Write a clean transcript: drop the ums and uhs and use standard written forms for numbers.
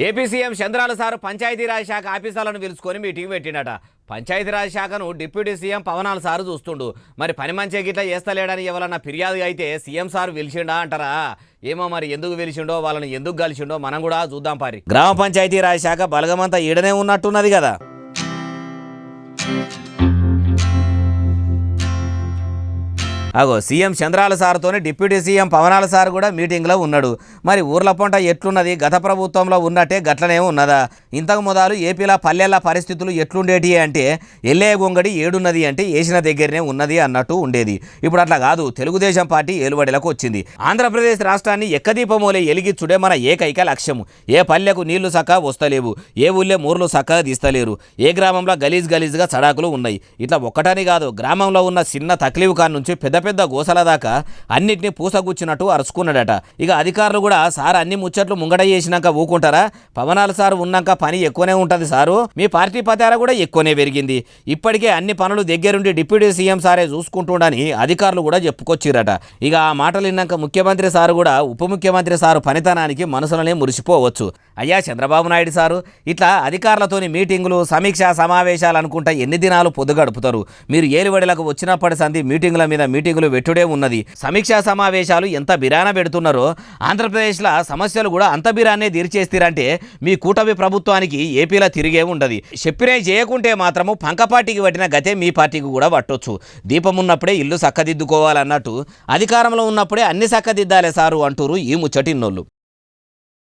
AP CM చంద్రాల sir Panchayati Raj శాఖ ఆఫీసర్లను పిలుచుకొని meeting పెట్టిండట. Panchayati Raj శాఖను డిప్యూటీ సీఎం పవనాల సారు చూస్తుండు. మరి పని మంచిగా గిట్లా చేస్తలేడని ఎవరన్నా ఫిర్యాదు అయితే సీఎం సారు పిలిచిండా అంటారా? ఏమో మరి ఎందుకు పిలిచిండో, వాళ్ళని ఎందుకు కలిసిండో మనం కూడా చూద్దాం పారి. గ్రామ పంచాయతీరాజ్ శాఖ బలగమంతా ఈడనే ఉన్నట్టున్నది కదా. అగో సీఎం చంద్రాల సార్తోనే డిప్యూటీ సీఎం పవనాల సార్ కూడా మీటింగ్లో ఉన్నాడు. మరి ఊర్ల పంట ఎట్లున్నది? గత ప్రభుత్వంలో ఉన్నట్టే గట్లనే ఉన్నదా? ఇంతకు మొదలు ఏపీలో పల్లెల పరిస్థితులు ఎట్లుండేటి అంటే ఎల్లే గొంగడి ఏడున్నది అంటే వేసిన దగ్గరనే ఉన్నది అన్నట్టు ఉండేది. ఇప్పుడు అట్లా కాదు. తెలుగుదేశం పార్టీ ఏలుబడిలకు వచ్చింది. ఆంధ్రప్రదేశ్ రాష్ట్రాన్ని ఎక్కదీపమూలే ఎలిగిచ్చుడే మన ఏకైక లక్ష్యము. ఏ పల్లెకు నీళ్లు సక్క వస్తలేవు, ఏ ఊళ్ళే మూర్లు సక్కగా తీస్తలేరు, ఏ గ్రామంలో గలీజ్గా సడాకులు ఉన్నాయి. ఇట్లా ఒక్కటని కాదు, గ్రామంలో ఉన్న చిన్న తక్లీఫ్ కాడ నుంచి పెద్ద పెద్ద గోసల దాకా అన్నిటినీ పూసగుచ్చినట్టు అరుచుకున్నాడట. ఇక అధికారులు కూడా సార్ అన్ని ముచ్చట్లు ముంగట చేసినాక ఊకుంటారా? పవనాల సార్ ఉన్నాక పని ఎక్కువనే ఉంటుంది సారు, మీ పార్టీ పతార కూడా ఎక్కువనే పెరిగింది, ఇప్పటికే అన్ని పనులు దగ్గరుండి డిప్యూటీ సీఎం సారే చూసుకుంటుండని అధికారులు కూడా చెప్పుకొచ్చిరట. ఇక ఆ మాటలు విన్నాక ముఖ్యమంత్రి సారు కూడా ఉప ముఖ్యమంత్రి సారు పనితనానికి మనసులనే మురిసిపోవచ్చు. అయ్యా చంద్రబాబు నాయుడు సారు, ఇట్లా అధికారులతోని మీటింగులు, సమీక్షా సమావేశాలు అనుకుంటా ఎన్ని దినాలు పొద్దు గడుపుతారు? మీరు ఏలుబడిలకు వచ్చినప్పటి సంది మీటింగుల మీద మీటింగులు పెట్టుడే ఉన్నది. సమీక్షా సమావేశాలు ఎంత బిరాన పెడుతున్నారో ఆంధ్రప్రదేశ్లో సమస్యలు కూడా అంత బిరానే తీర్చేస్తారంటే మీ కూటమి ప్రభుత్వానికి ఏపీలో తిరిగే ఉండదు. చెప్పినే చేయకుంటే మాత్రము పంకపాటికి పట్టిన గతే మీ పార్టీకి కూడా పట్టొచ్చు. దీపం ఉన్నప్పుడే ఇల్లు చక్కదిద్దుకోవాలన్నట్టు అధికారంలో ఉన్నప్పుడే అన్ని చక్కదిద్దాలే సారు అంటూరు ఈ ముచ్చటిన్నోళ్ళు.